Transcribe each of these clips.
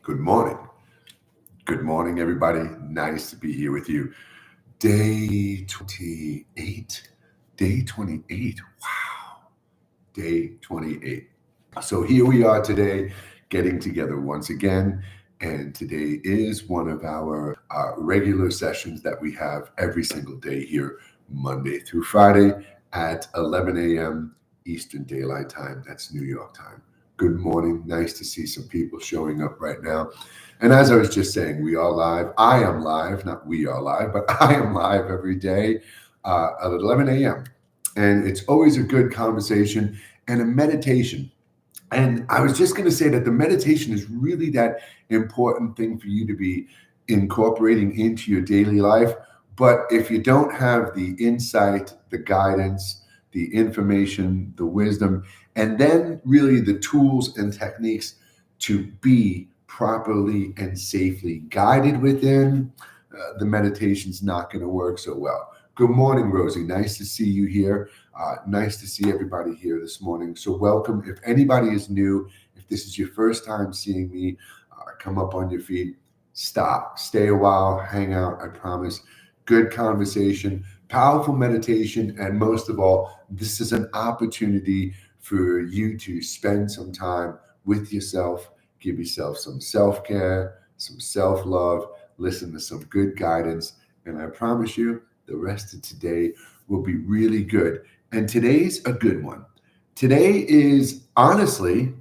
Good morning. Good morning, everybody. Nice to be here with you. Day 28. Day 28. Wow. Day 28. So here we are today, getting together once again. And today is one of our regular sessions that we have every single day here, Monday through Friday at 11 a.m. Eastern Daylight Time. That's New York time. Good morning. Nice to see some people showing up right now. And as I was just saying, we are live. I am live, not we are live, but I am live every day at 11 a.m. And it's always a good conversation and a meditation. And I was just going to say that the meditation is really that important thing for you to be incorporating into your daily life. But if you don't have the insight, the guidance, the information, the wisdom, and then really the tools and techniques to be properly and safely guided within, the meditation's not going to work so well. Good morning, Rosie. Nice to see you here. Nice to see everybody here this morning. So welcome. If anybody is new, if this is your first time seeing me, come up on your feet, stop, stay a while, hang out. I promise. Good conversation, powerful meditation, and most of all, this is an opportunity for you to spend some time with yourself, give yourself some self-care, some self-love, listen to some good guidance, and I promise you, the rest of today will be really good. And today's a good one. Today is, honestly,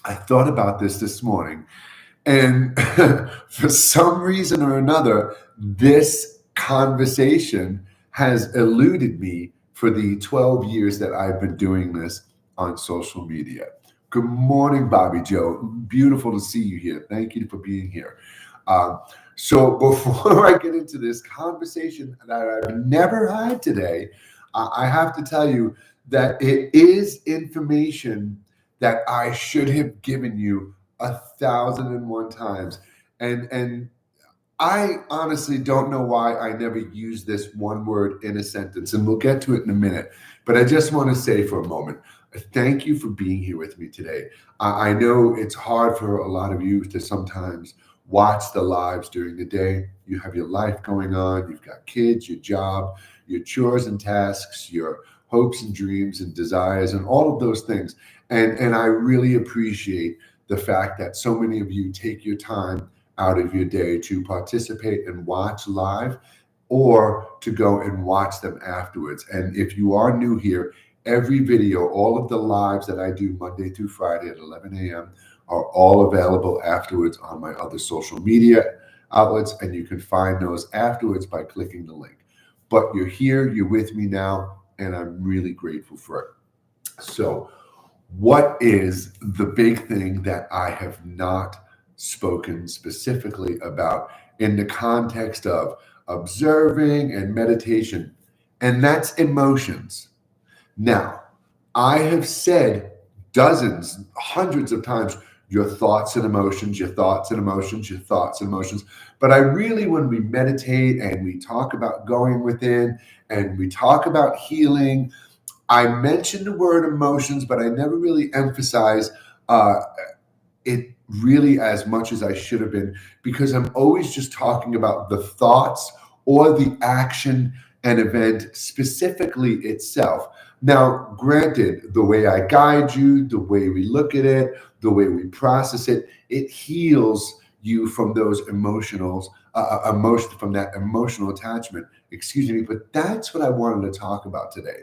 I thought about this morning, and for some reason or another, this conversation has eluded me for the 12 years that I've been doing this on social media. Good morning, Bobby Joe. Beautiful to see you here. Thank you for being here. So before I get into this conversation that I've never had today, I have to tell you that it is information that I should have given you 1,001 times. And I honestly don't know why I never use this one word in a sentence, and we'll get to it in a minute. But I just want to say for a moment, thank you for being here with me today. I know it's hard for a lot of you to sometimes watch the lives during the day. You have your life going on, you've got kids, your job, your chores and tasks, your hopes and dreams and desires, and all of those things. And I really appreciate the fact that so many of you take your time out of your day to participate and watch live or to go and watch them afterwards. And if you are new here, every video, all of the lives that I do Monday through Friday at 11 a.m. are all available afterwards on my other social media outlets, and you can find those afterwards by clicking the link. But you're here, you're with me now, and I'm really grateful for it. So what is the big thing that I have not spoken specifically about in the context of observing and meditation? And that's emotions. Now, I have said dozens, hundreds of times, your thoughts and emotions, your thoughts and emotions, your thoughts and emotions. But I really, when we meditate and we talk about going within and we talk about healing, I mentioned the word emotions, but I never really emphasized it really as much as I should have been, because I'm always just talking about the thoughts or the action and event specifically itself. Now, granted, the way I guide you, the way we look at it, the way we process it, it heals you from those emotions, from that emotional attachment. Excuse me, but that's what I wanted to talk about today.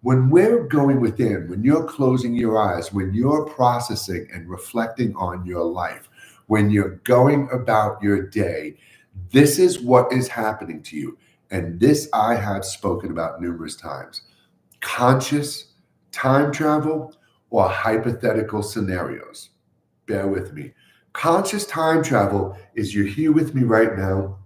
When we're going within, when you're closing your eyes, when you're processing and reflecting on your life, when you're going about your day, this is what is happening to you. And this I have spoken about numerous times. Conscious time travel or hypothetical scenarios. Bear with me. Conscious time travel is you're here with me right now.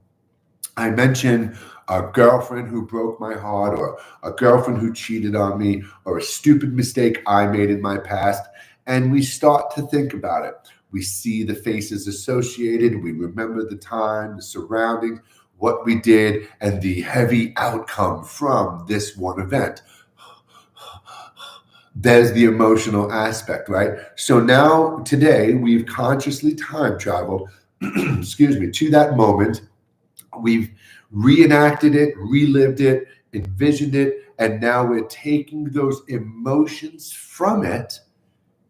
I mentioned a girlfriend who broke my heart, or a girlfriend who cheated on me, or a stupid mistake I made in my past. And we start to think about it. We see the faces associated. We remember the time, the surroundings, what we did, and the heavy outcome from this one event. There's the emotional aspect, right? So now today we've consciously time traveled, excuse me, to that moment. We've reenacted it, relived it, envisioned it, and now we're taking those emotions from it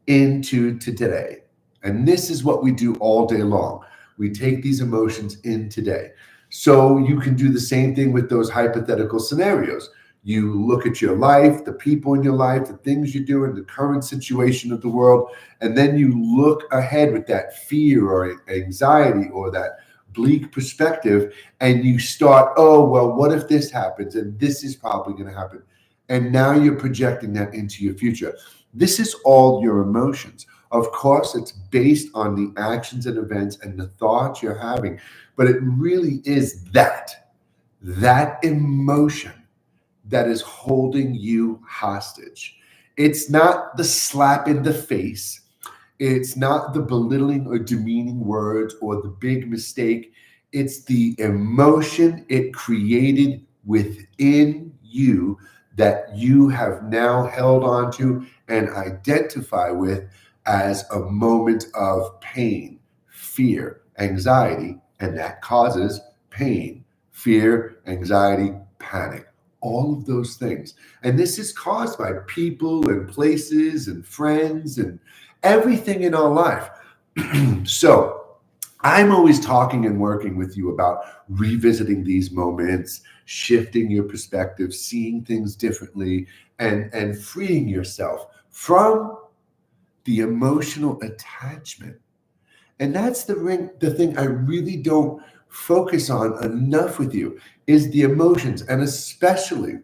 into today. And this is what we do all day long. We take these emotions in today. So you can do the same thing with those hypothetical scenarios. You look at your life, the people in your life, the things you do in the current situation of the world, and then you look ahead with that fear or anxiety or that bleak perspective, and you start, oh, well, what if this happens? And this is probably going to happen. And now you're projecting that into your future. This is all your emotions. Of course, it's based on the actions and events and the thoughts you're having, but it really is that emotion that is holding you hostage. It's not the slap in the face. It's not the belittling or demeaning words or the big mistake. It's the emotion it created within you that you have now held on to and identify with as a moment of pain, fear, anxiety, and that causes pain, fear, anxiety, panic, all of those things. And this is caused by people and places and friends and everything in our life. So I'm always talking and working with you about revisiting these moments, shifting your perspective, seeing things differently, and freeing yourself from the emotional attachment. And that's the thing I really don't focus on enough with you is the emotions, and especially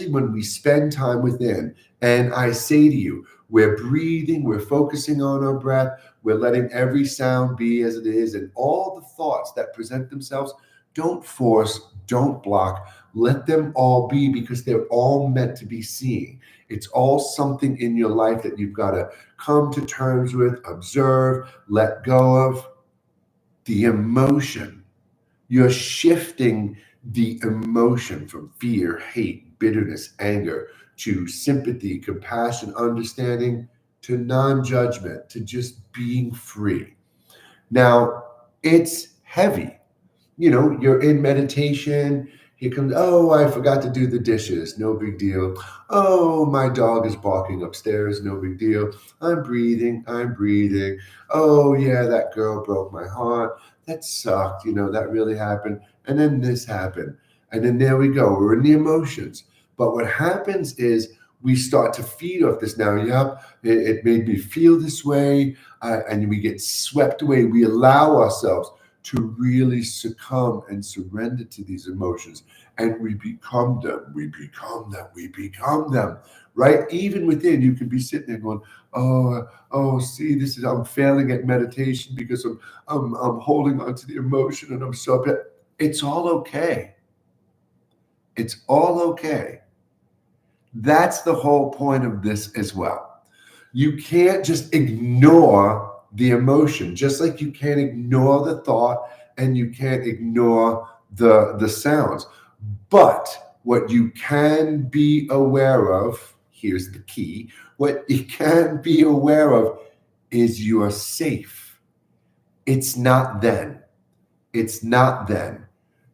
when we spend time within. And I say to you, we're breathing, we're focusing on our breath, we're letting every sound be as it is, and all the thoughts that present themselves, don't force, don't block, let them all be because they're all meant to be seen. It's all something in your life that you've got to come to terms with, observe, let go of. The emotion. You're shifting the emotion from fear, hate, bitterness, anger to sympathy, compassion, understanding, to non judgment, to just being free. Now, it's heavy. You're in meditation. Here comes, oh, I forgot to do the dishes. No big deal. Oh, my dog is barking upstairs. No big deal. I'm breathing. I'm breathing. Oh, yeah, that girl broke my heart. That sucked. That really happened. And then this happened. And then there we go. We're in the emotions. But what happens is we start to feed off this now. Yep, it made me feel this way. And we get swept away. We allow ourselves to really succumb and surrender to these emotions. And we become them, we become them, right? Even within, you can be sitting there going, see, I'm failing at meditation because I'm holding on to the emotion and I'm so bad. It's all okay. It's all okay. That's the whole point of this as well. You can't just ignore the emotion, just like you can't ignore the thought and you can't ignore the sounds. But what you can be aware of, here's the key, what you can be aware of is you are safe. It's not then. It's not then.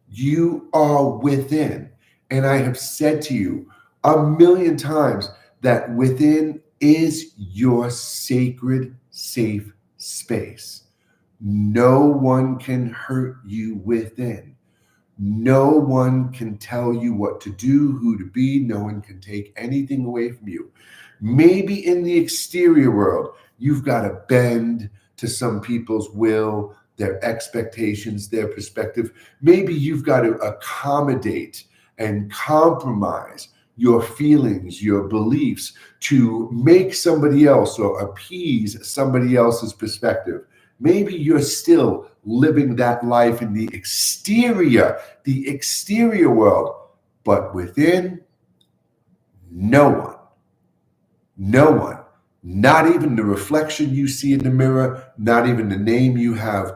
You are within. And I have said to you a million times that within is your sacred, safe space. No one can hurt you within. No one can tell you what to do, who to be. No one can take anything away from you. Maybe in the exterior world, you've got to bend to some people's will, their expectations, their perspective. Maybe you've got to accommodate and compromise your feelings, your beliefs to make somebody else or appease somebody else's perspective. Maybe you're still living that life in the exterior world, but within, no one, not even the reflection you see in the mirror, not even the name you have,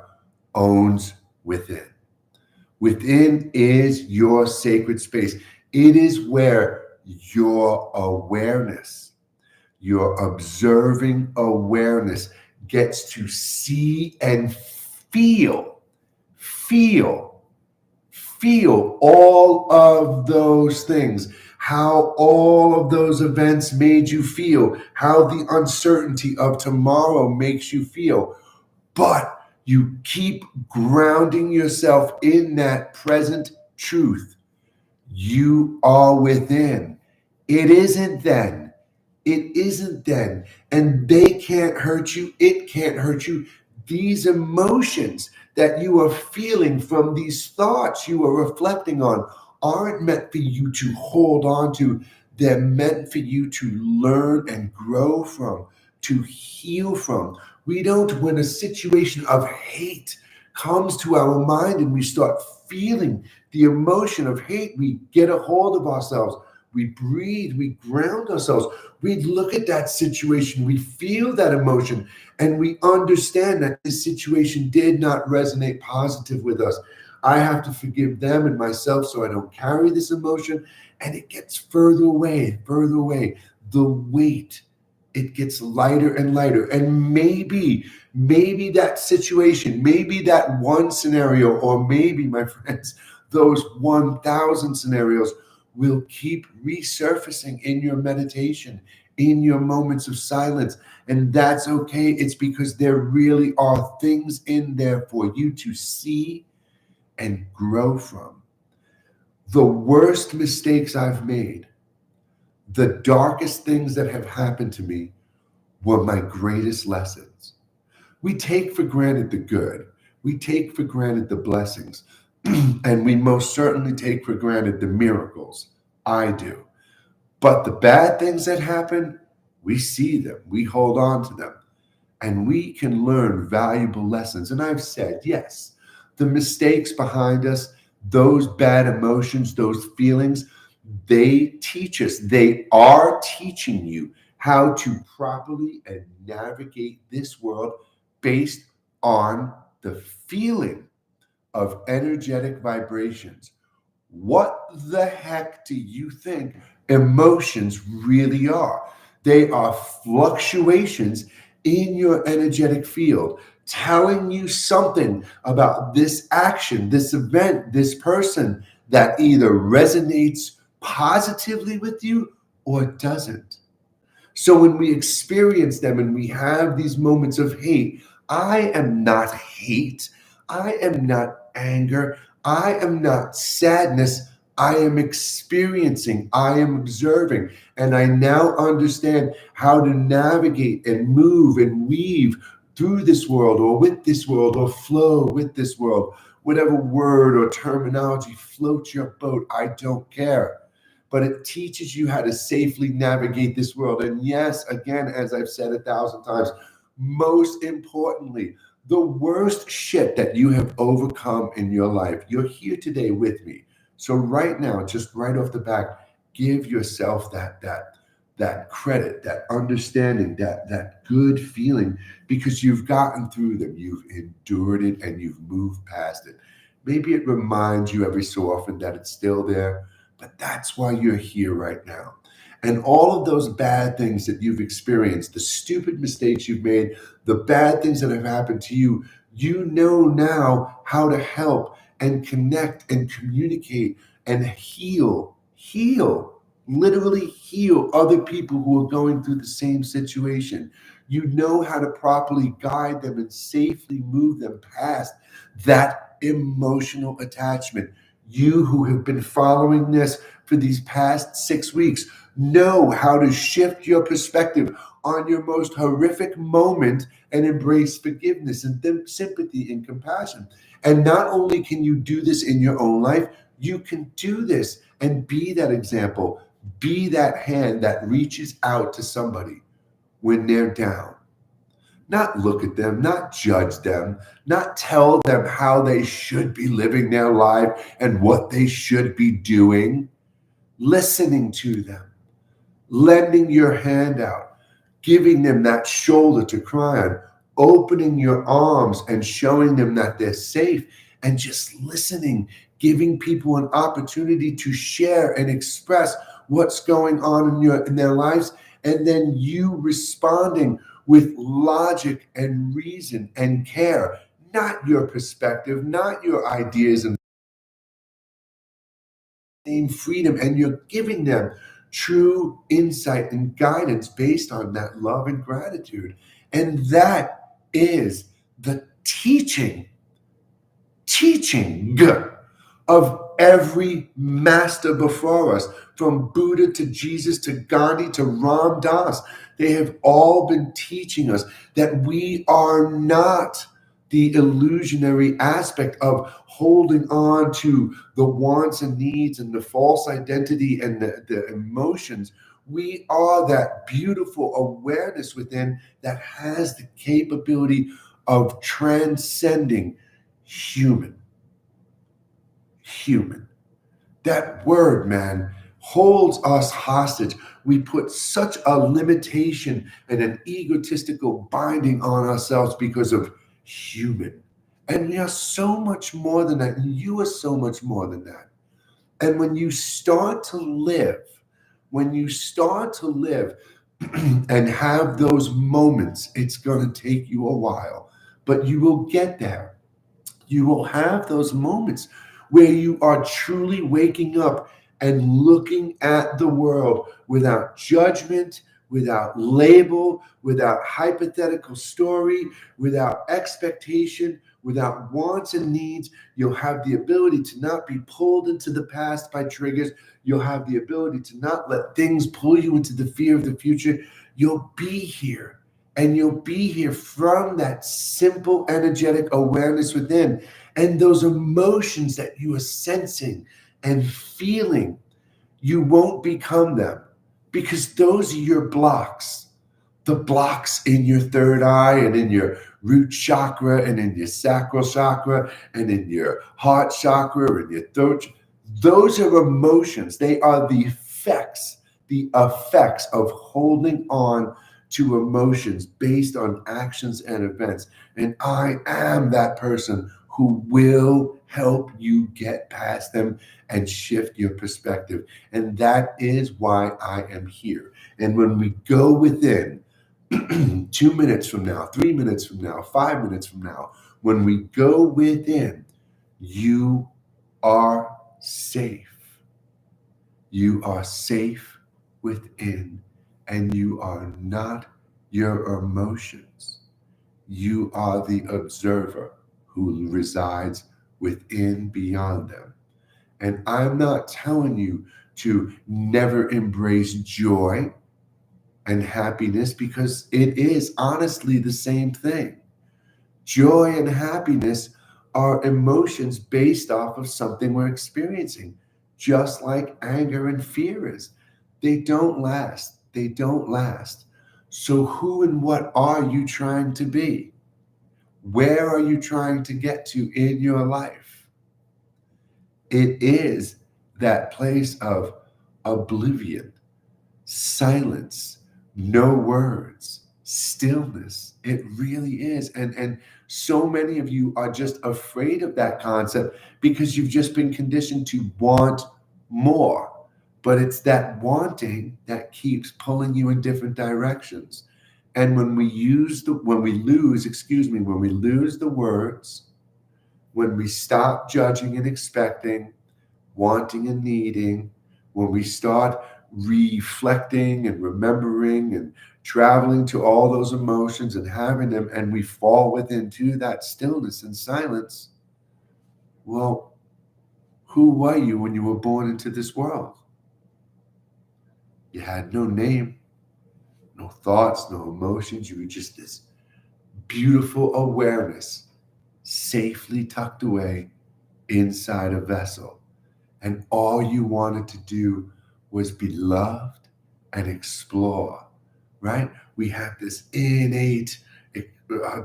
owns within. Within is your sacred space. It is where your awareness, Your observing awareness gets to see and feel all of those things, how all of those events made you feel, how the uncertainty of tomorrow makes you feel. But you keep grounding yourself in that present truth. You are within. It isn't then. It isn't then. And they can't hurt you. It can't hurt you. These emotions that you are feeling from these thoughts you are reflecting on aren't meant for you to hold on to. They're meant for you to learn and grow from, to heal from. We don't, when a situation of hate comes to our mind and we start feeling the emotion of hate, we get a hold of ourselves. We breathe, we ground ourselves. We look at that situation, we feel that emotion, and we understand that this situation did not resonate positive with us. I have to forgive them and myself so I don't carry this emotion. And it gets further away, further away. The weight, it gets lighter and lighter. And maybe that situation, maybe that one scenario, or maybe, my friends, those 1,000 scenarios will keep resurfacing in your meditation, in your moments of silence. And that's okay. It's because there really are things in there for you to see and grow from. The worst mistakes I've made, the darkest things that have happened to me, were my greatest lessons. We take for granted the good. We take for granted the blessings. And we most certainly take for granted the miracles. I do. But the bad things that happen, we see them, we hold on to them, and we can learn valuable lessons. And I've said, yes, the mistakes behind us, those bad emotions, those feelings, they teach us. They are teaching you how to properly and navigate this world based on the feeling of energetic vibrations. What the heck do you think emotions really are? They are fluctuations in your energetic field, telling you something about this action, this event, this person that either resonates positively with you or doesn't. So when we experience them and we have these moments of hate, I am not hate. I am not anger. I am not sadness. I am experiencing, I am observing, and I now understand how to navigate and move and weave through this world or with this world or flow with this world. Whatever word or terminology floats your boat, I don't care. But it teaches you how to safely navigate this world. And yes, again, as I've said 1,000 times, most importantly, the worst shit that you have overcome in your life, you're here today with me. So right now, just right off the bat, give yourself that credit, that understanding, that good feeling, because you've gotten through them, you've endured it, and you've moved past it. Maybe it reminds you every so often that it's still there, but that's why you're here right now. And all of those bad things that you've experienced, the stupid mistakes you've made, the bad things that have happened to you, you know now how to help and connect and communicate and heal, literally heal other people who are going through the same situation. You know how to properly guide them and safely move them past that emotional attachment. You who have been following this for these past 6 weeks know how to shift your perspective on your most horrific moment and embrace forgiveness and sympathy and compassion. And not only can you do this in your own life, you can do this and be that example, be that hand that reaches out to somebody when they're down. Not look at them, not judge them, not tell them how they should be living their life and what they should be doing. Listening to them, lending your hand out, giving them that shoulder to cry on, opening your arms and showing them that they're safe, and just listening, giving people an opportunity to share and express what's going on in their lives, and then you responding with logic and reason and care, not your perspective, not your ideas and freedom, and you're giving them true insight and guidance based on that love and gratitude. And that is the teaching of every master before us, from Buddha to Jesus to Gandhi to Ram Dass. They have all been teaching us that we are not the illusionary aspect of holding on to the wants and needs and the false identity and the emotions. We are that beautiful awareness within that has the capability of transcending human. That word, man, holds us hostage. We put such a limitation and an egotistical binding on ourselves because of human. And we are so much more than that. And you are so much more than that. And when you start to live and have those moments, it's going to take you a while, but you will get there. You will have those moments where you are truly waking up and looking at the world without judgment, without label, without hypothetical story, without expectation, without wants and needs. You'll have the ability to not be pulled into the past by triggers. You'll have the ability to not let things pull you into the fear of the future. You'll be here. And you'll be here from that simple energetic awareness within. And those emotions that you are sensing and feeling, you won't become them, because those are your blocks. The blocks in your third eye and in your root chakra and in your sacral chakra and in your heart chakra and your throat. Those are emotions. They are the effects of holding on to emotions based on actions and events. And I am that person who will help you get past them and shift your perspective. And that is why I am here. And when we go within 2 minutes from now, 3 minutes from now, 5 minutes from now, when we go within, you are safe. You are safe within, and you are not your emotions. You are the observer who resides within, beyond them. And I'm not telling you to never embrace joy and happiness, because it is honestly the same thing. Joy and happiness are emotions based off of something we're experiencing, just like anger and fear is. They don't last. They don't last. So who and what are you trying to be? Where are you trying to get to in your life? It is that place of oblivion, silence, no words, stillness. It really is. And so many of you are just afraid of that concept because you've just been conditioned to want more. But it's that wanting that keeps pulling you in different directions. And when we lose the words, when we stop judging and expecting, wanting and needing, when we start reflecting and remembering and traveling to all those emotions and having them, and we fall within to that stillness and silence, well, who were you when you were born into this world? You had no name, no thoughts, no emotions. You were just this beautiful awareness safely tucked away inside a vessel. And all you wanted to do was be loved and explore, right? We have this innate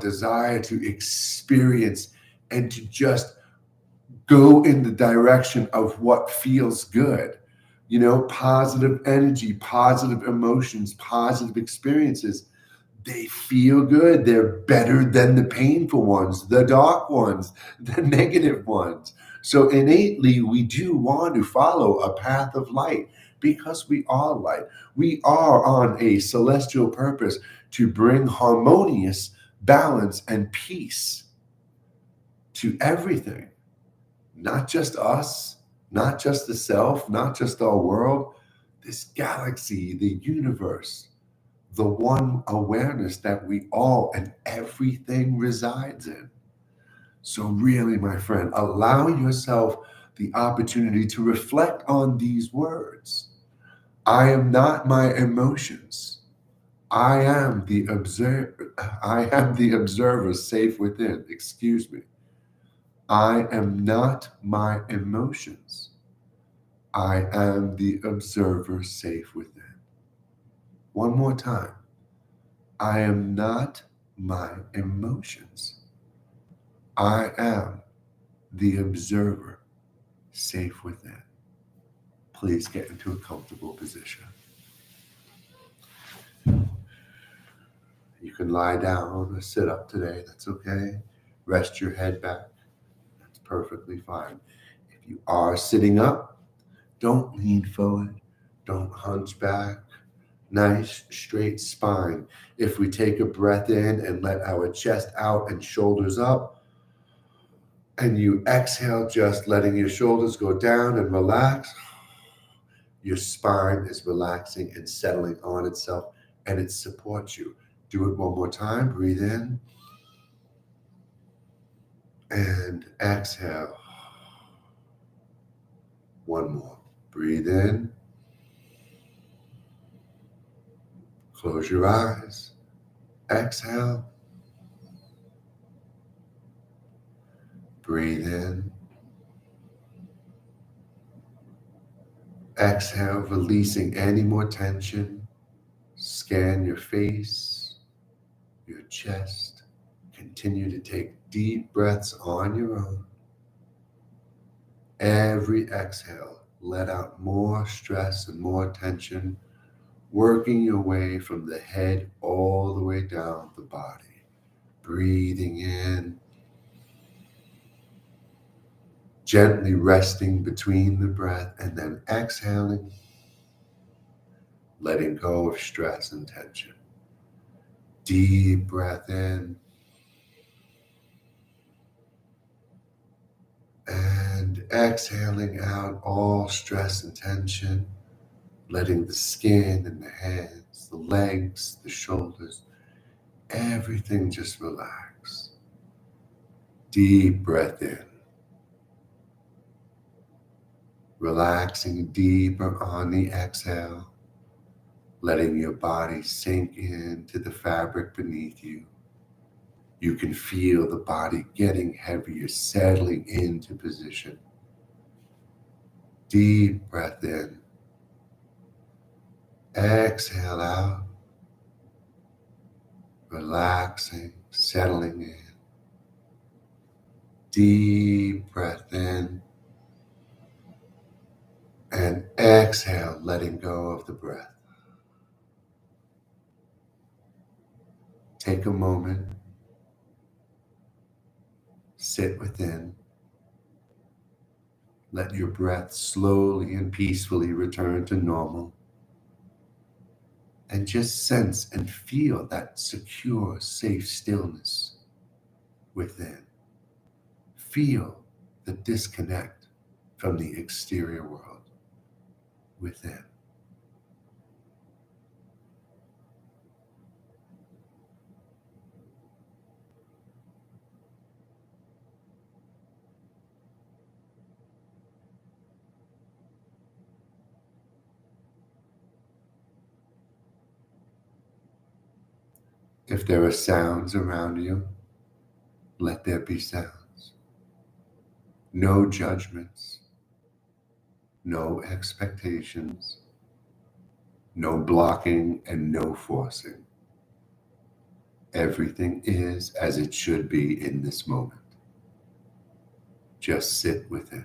desire to experience and to just go in the direction of what feels good. You know, positive energy, positive emotions, positive experiences. They feel good. They're better than the painful ones, the dark ones, the negative ones. So innately, we do want to follow a path of light because we are light. We are on a celestial purpose to bring harmonious balance and peace to everything, not just us, not just the self, not just our world, this galaxy, the universe, the one awareness that we all and everything resides in. So, really, my friend, allow yourself the opportunity to reflect on these words. I am not my emotions. I am the observer. I am the observer safe within. Excuse me. I am not my emotions. I am the observer safe within. One more time. I am not my emotions. I am the observer safe within. Please get into a comfortable position. You can lie down or sit up today. That's okay. Rest your head back. That's perfectly fine. If you are sitting up, don't lean forward. Don't hunch back. Nice straight spine. If we take a breath in and let our chest out and shoulders up, and you exhale, just letting your shoulders go down and relax, your spine is relaxing and settling on itself, and it supports you. Do it one more time. Breathe in and exhale. One more. Breathe in. Close your eyes. Exhale. Breathe in. Exhale, releasing any more tension. Scan your face, your chest. Continue to take deep breaths on your own. Every exhale, let out more stress and more tension, working your way from the head all the way down the body. Breathing in, gently resting between the breath, and then exhaling, letting go of stress and tension. Deep breath in, and exhaling out all stress and tension, letting the skin and the hands, the legs, the shoulders, everything just relax. Deep breath in, relaxing deeper on the exhale, letting your body sink into the fabric beneath you. You can feel the body getting heavier, settling into position. Deep breath in, exhale out, relaxing, settling in. Deep breath in and exhale, letting go of the breath. Take a moment, sit within, let your breath slowly and peacefully return to normal, and just sense and feel that secure, safe stillness within. Feel the disconnect from the exterior world within. If there are sounds around you, let there be sounds. No judgments, no expectations, no blocking, and no forcing. Everything is as it should be in this moment. Just sit with it.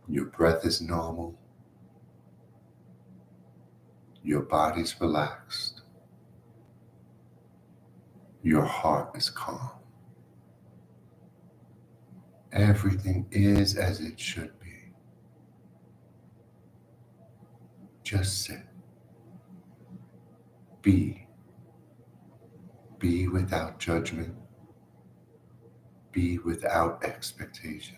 Your breath is normal. Your body's relaxed. Your heart is calm. Everything is as it should be. Just sit. Be. Be without judgment. Be without expectation.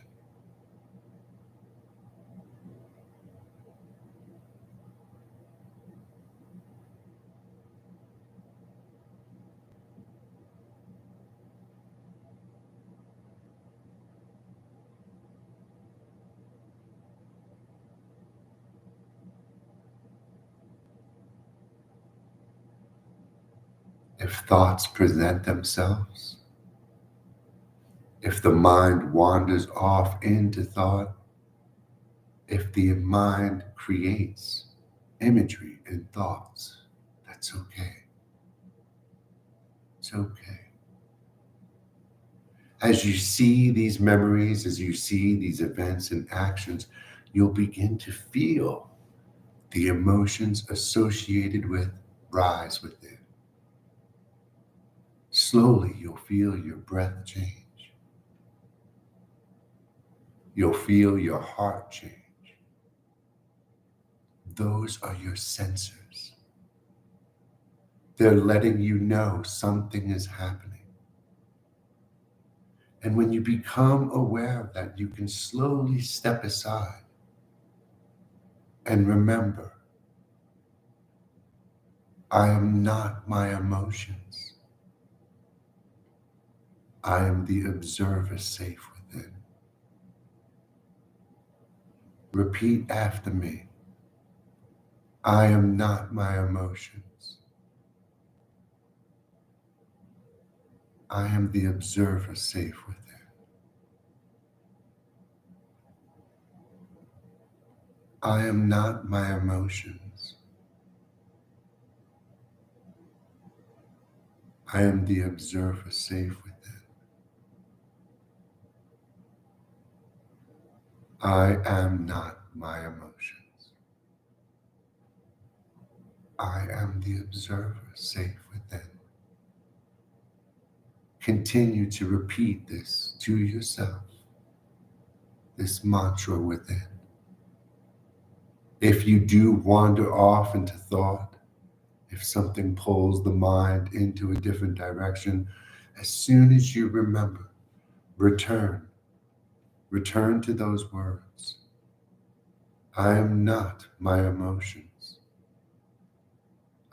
If thoughts present themselves, if the mind wanders off into thought, if the mind creates imagery and thoughts, that's okay. It's okay. As you see these memories, as you see these events and actions, you'll begin to feel the emotions associated with rise within. Slowly, you'll feel your breath change. You'll feel your heart change. Those are your sensors. They're letting you know something is happening. And when you become aware of that, you can slowly step aside and remember, I am not my emotions. I am the observer safe within. Repeat after me. I am not my emotions. I am the observer safe within. I am not my emotions. I am the observer safe within. I am not my emotions. I am the observer safe within. Continue to repeat this to yourself, this mantra within. If you do wander off into thought, if something pulls the mind into a different direction, as soon as you remember, return. Return to those words. I am not my emotions.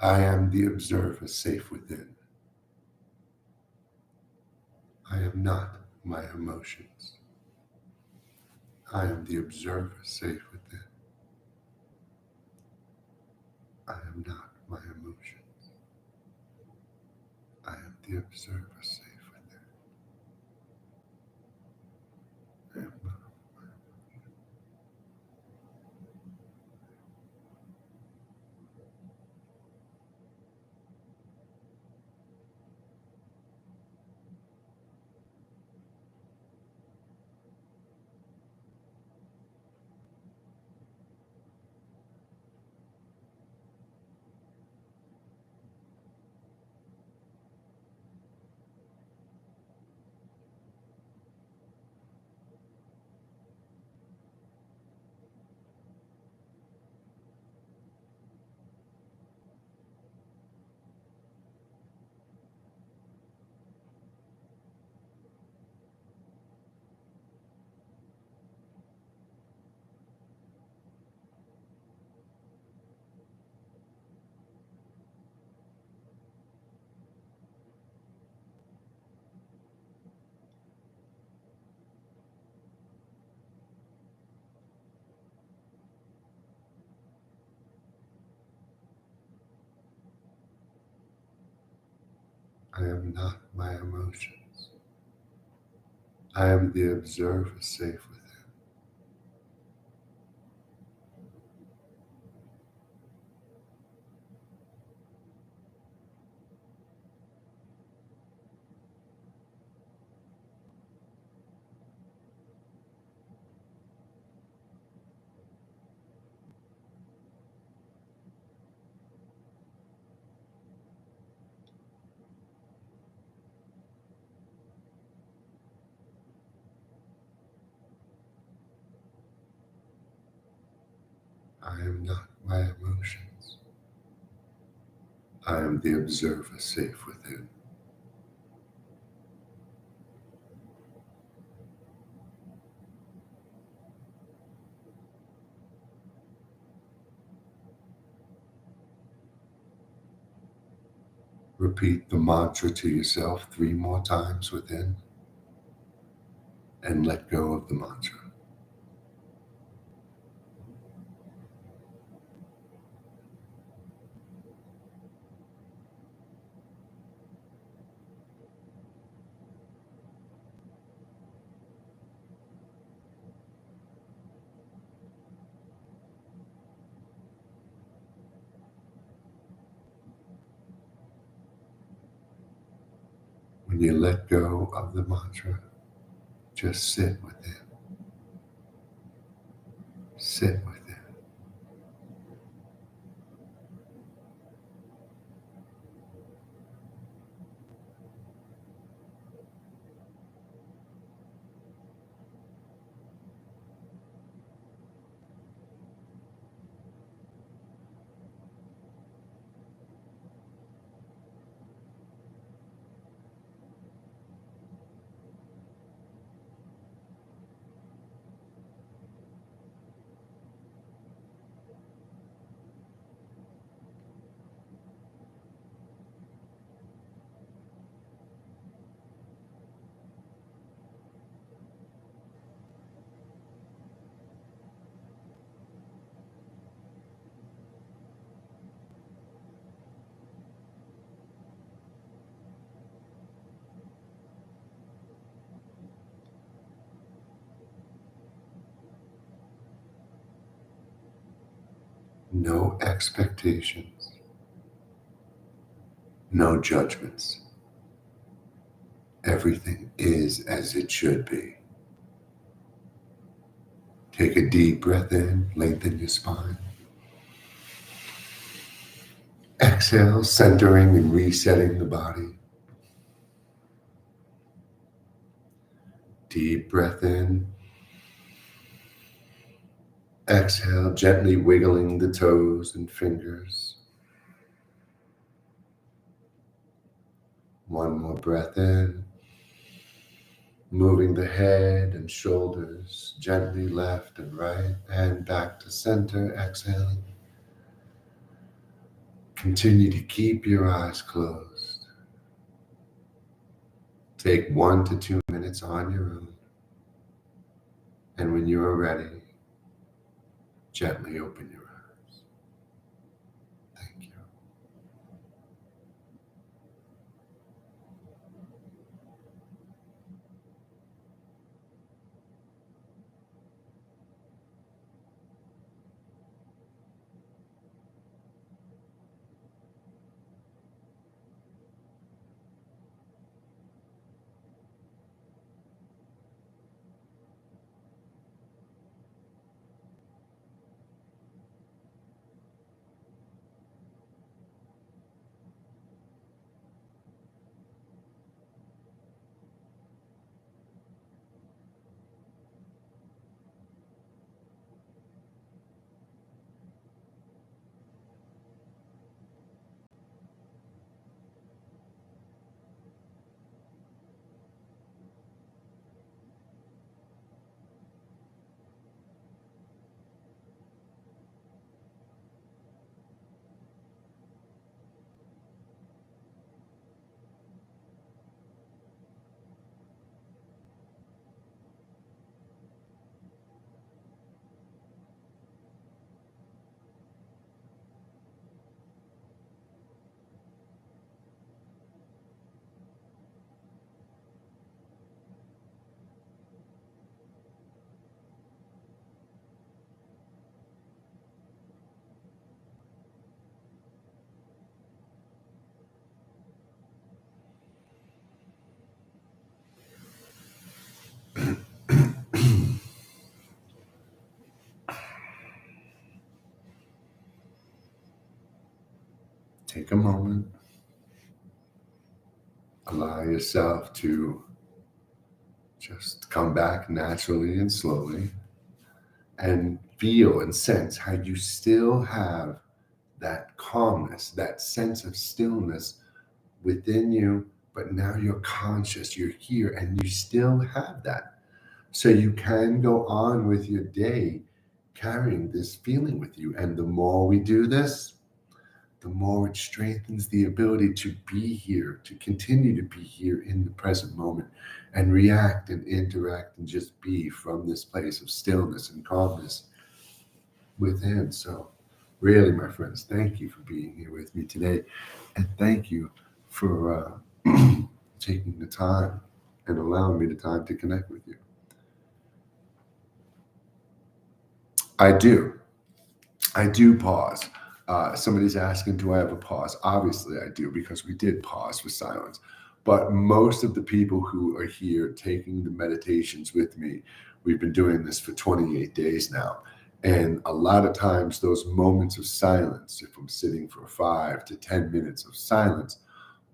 I am the observer safe within. I am not my emotions. I am the observer safe within. I am not my emotions. I am the observer safe within. I am not. I am not my emotions. I am the observer safe within. I am not my emotions. I am the observer safe within. Repeat the mantra to yourself 3 more times within and let go of the mantra. When you let go of the mantra, just sit within. Sit within. No expectations, no judgments. Everything is as it should be. Take a deep breath in, lengthen your spine. Exhale, centering and resetting the body. Deep breath in. Exhale, gently wiggling the toes and fingers. One more breath in. Moving the head and shoulders gently left and right and back to center. Exhaling. Continue to keep your eyes closed. Take 1 to 2 minutes on your own. And when you are ready, gently open your eyes. Thank you. Take a moment. Allow yourself to just come back naturally and slowly and feel and sense how you still have that calmness, that sense of stillness within you, but now you're conscious, you're here, and you still have that. So you can go on with your day carrying this feeling with you. And the more we do this, the more it strengthens the ability to be here, to continue to be here in the present moment and react and interact and just be from this place of stillness and calmness within. So, really, my friends, thank you for being here with me today. And thank you for taking the time and allowing me the time to connect with you. I do pause. Somebody's asking, do I have a pause? Obviously, I do, because we did pause for silence. But most of the people who are here taking the meditations with me, we've been doing this for 28 days now. And a lot of times, those moments of silence, if I'm sitting for 5 to 10 minutes of silence,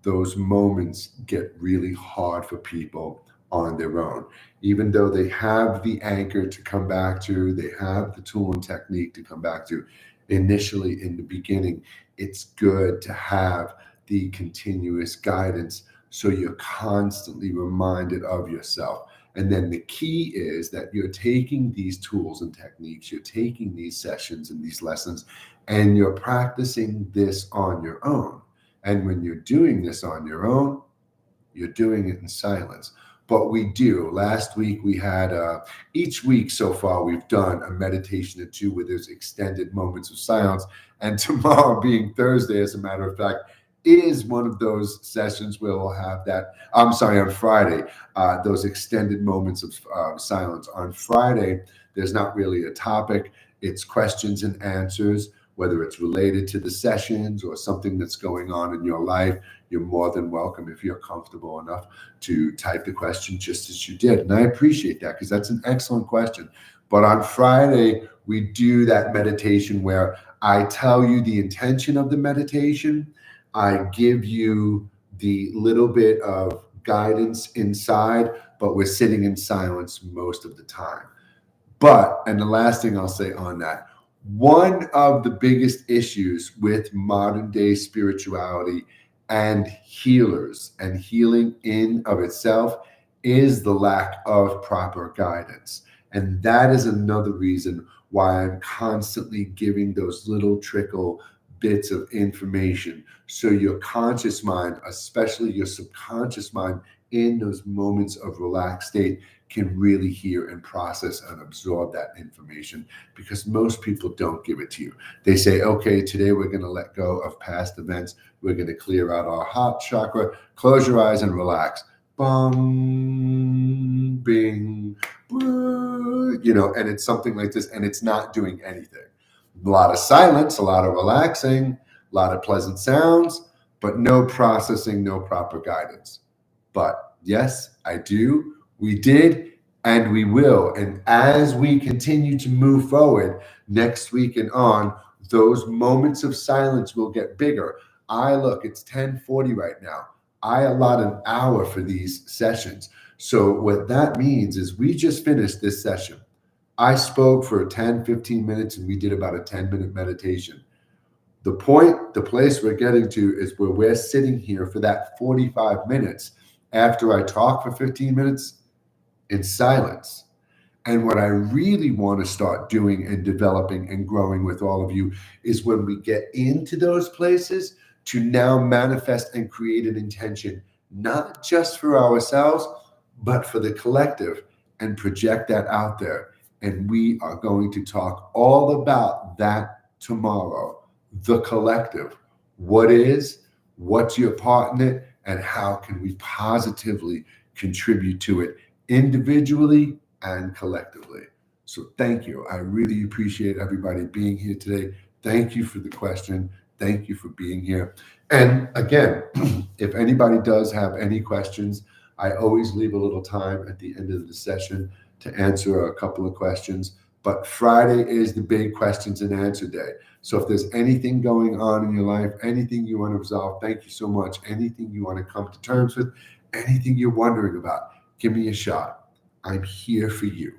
those moments get really hard for people on their own. Even though they have the anchor to come back to, they have the tool and technique to come back to, initially in the beginning, it's good to have the continuous guidance so you're constantly reminded of yourself. And then the key is that you're taking these tools and techniques, you're taking these sessions and these lessons, and you're practicing this on your own. And when you're doing this on your own, you're doing it in silence. But we do. Last week we had, each week so far, we've done a meditation or two where there's extended moments of silence. And tomorrow, being Thursday, as a matter of fact, is one of those sessions where we'll have that. I'm sorry, on Friday, those extended moments of silence. On Friday, there's not really a topic. It's questions and answers, whether it's related to the sessions or something that's going on in your life. You're more than welcome, if you're comfortable enough, to type the question just as you did. And I appreciate that, because that's an excellent question. But on Friday, we do that meditation where I tell you the intention of the meditation. I give you the little bit of guidance inside, but we're sitting in silence most of the time. But, and the last thing I'll say on that, one of the biggest issues with modern day spirituality and healers and healing in of itself is the lack of proper guidance. And that is another reason why I'm constantly giving those little trickle bits of information, so your conscious mind, especially your subconscious mind, in those moments of relaxed state, can really hear and process and absorb that information, because most people don't give it to you. They say, okay, today we're going to let go of past events. We're going to clear out our heart chakra. Close your eyes and relax. Bum, bing, and it's something like this, and it's not doing anything. A lot of silence, a lot of relaxing, a lot of pleasant sounds, but no processing, no proper guidance. But yes, I do. We did, and we will. And as we continue to move forward next week and on, those moments of silence will get bigger. It's 10:40 right now. I allot an hour for these sessions. So what that means is we just finished this session. I spoke for 10, 15 minutes, and we did about a 10-minute meditation. The place we're getting to is where we're sitting here for that 45 minutes after I talk for 15 minutes in silence. And what I really want to start doing and developing and growing with all of you is, when we get into those places, to now manifest and create an intention, not just for ourselves, but for the collective, and project that out there. And we are going to talk all about that tomorrow. The collective. What is, what's your part in it, and how can we positively contribute to it individually and collectively? So thank you. I really appreciate everybody being here today. Thank you for the question. Thank you for being here. And again, if anybody does have any questions, I always leave a little time at the end of the session to answer a couple of questions. But Friday is the big questions and answer day. So if there's anything going on in your life, anything you want to resolve, thank you so much. Anything you want to come to terms with, anything you're wondering about, give me a shot. I'm here for you.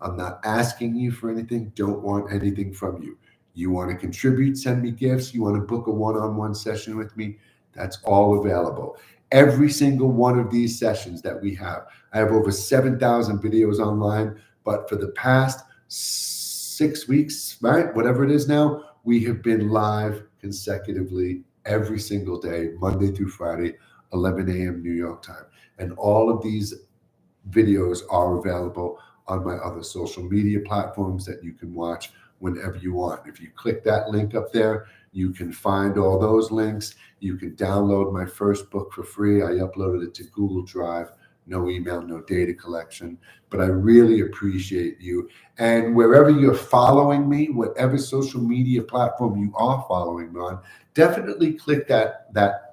I'm not asking you for anything, don't want anything from you. You want to contribute, send me gifts, you want to book a one-on-one session with me, that's all available. Every single one of these sessions that we have, I have over 7,000 videos online, but for the past 6 weeks, right, whatever it is now, we have been live consecutively every single day, Monday through Friday, 11 a.m. New York time. And all of these videos are available on my other social media platforms that you can watch whenever you want. If you click that link up there, you can find all those links. You can download my first book for free. I uploaded it to Google Drive. No email, no data collection, but I really appreciate you. And wherever you're following me, whatever social media platform you are following me on, definitely click that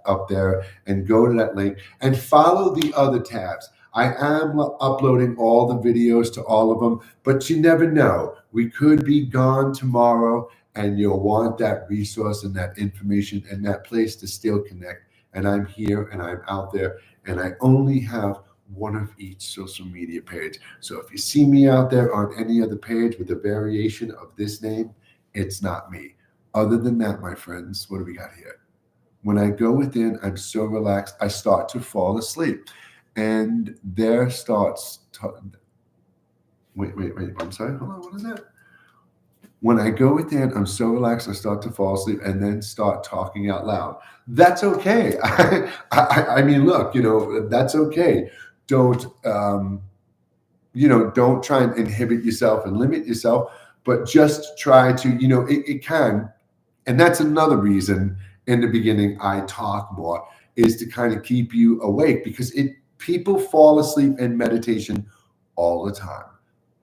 up there and go to that link and follow the other tabs. I am uploading all the videos to all of them, but you never know. We could be gone tomorrow and you'll want that resource and that information and that place to still connect. And I'm here and I'm out there, and I only have one of each social media page. So if you see me out there on any other page with a variation of this name, it's not me. Other than that, my friends, what do we got here? When I go within, I'm so relaxed, I start to fall asleep. And there starts, wait, I'm sorry, hold on, what is that? When I go within, I'm so relaxed, I start to fall asleep and then start talking out loud. That's okay. I mean, look, that's okay. Don't, don't try and inhibit yourself and limit yourself, but just try to, it can. And that's another reason in the beginning I talk more, is to kind of keep you awake, because people fall asleep in meditation all the time.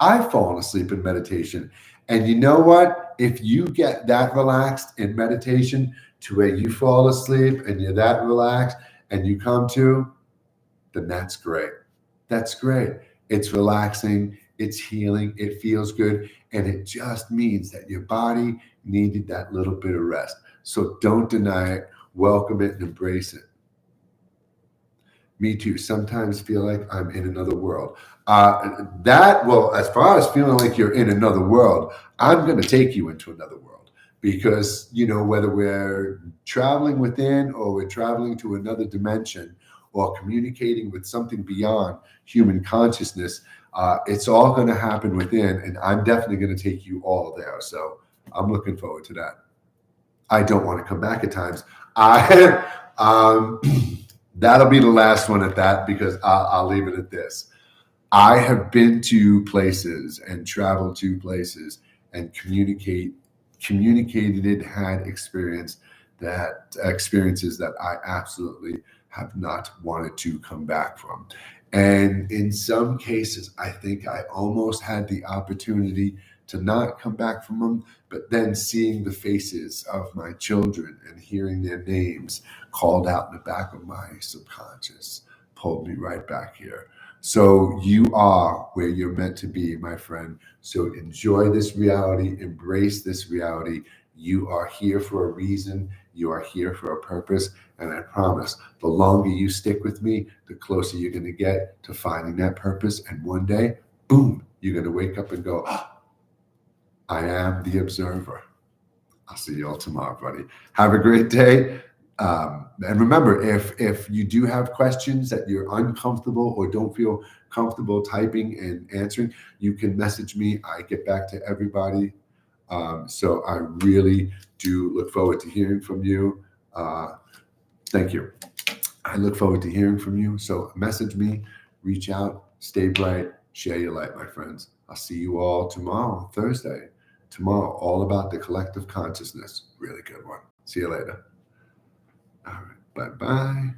I've fallen asleep in meditation. And you know what? If you get that relaxed in meditation to where you fall asleep and you're that relaxed and you come to, then that's great. That's great. It's relaxing, it's healing, it feels good, and it just means that your body needed that little bit of rest. So don't deny it, welcome it, and embrace it. Me too. Sometimes feel like I'm in another world. As far as feeling like you're in another world, I'm going to take you into another world, because, whether we're traveling within or we're traveling to another dimension or communicating with something beyond human consciousness, it's all going to happen within. And I'm definitely going to take you all there. So I'm looking forward to that. I don't want to come back at times. That'll be the last one at that, because I'll leave it at this. I have been to places and traveled to places and communicated, had experiences that I absolutely have not wanted to come back from. And in some cases, I think I almost had the opportunity to not come back from them, but then seeing the faces of my children and hearing their names called out in the back of my subconscious pulled me right back here. So you are where you're meant to be, my friend. So enjoy this reality, embrace this reality. You are here for a reason. You are here for a purpose. And I promise, the longer you stick with me, the closer you're going to get to finding that purpose. And one day, boom, you're going to wake up and go, I am the observer. I'll see you all tomorrow, buddy. Have a great day. And remember, if you do have questions that you're uncomfortable or don't feel comfortable typing and answering, you can message me. I get back to everybody. So I really do look forward to hearing from you. Thank you. I look forward to hearing from you. So message me, reach out, stay bright, share your light, my friends. I'll see you all tomorrow, Thursday. Tomorrow, all about the collective consciousness. Really good one. See you later. All right. Bye-bye.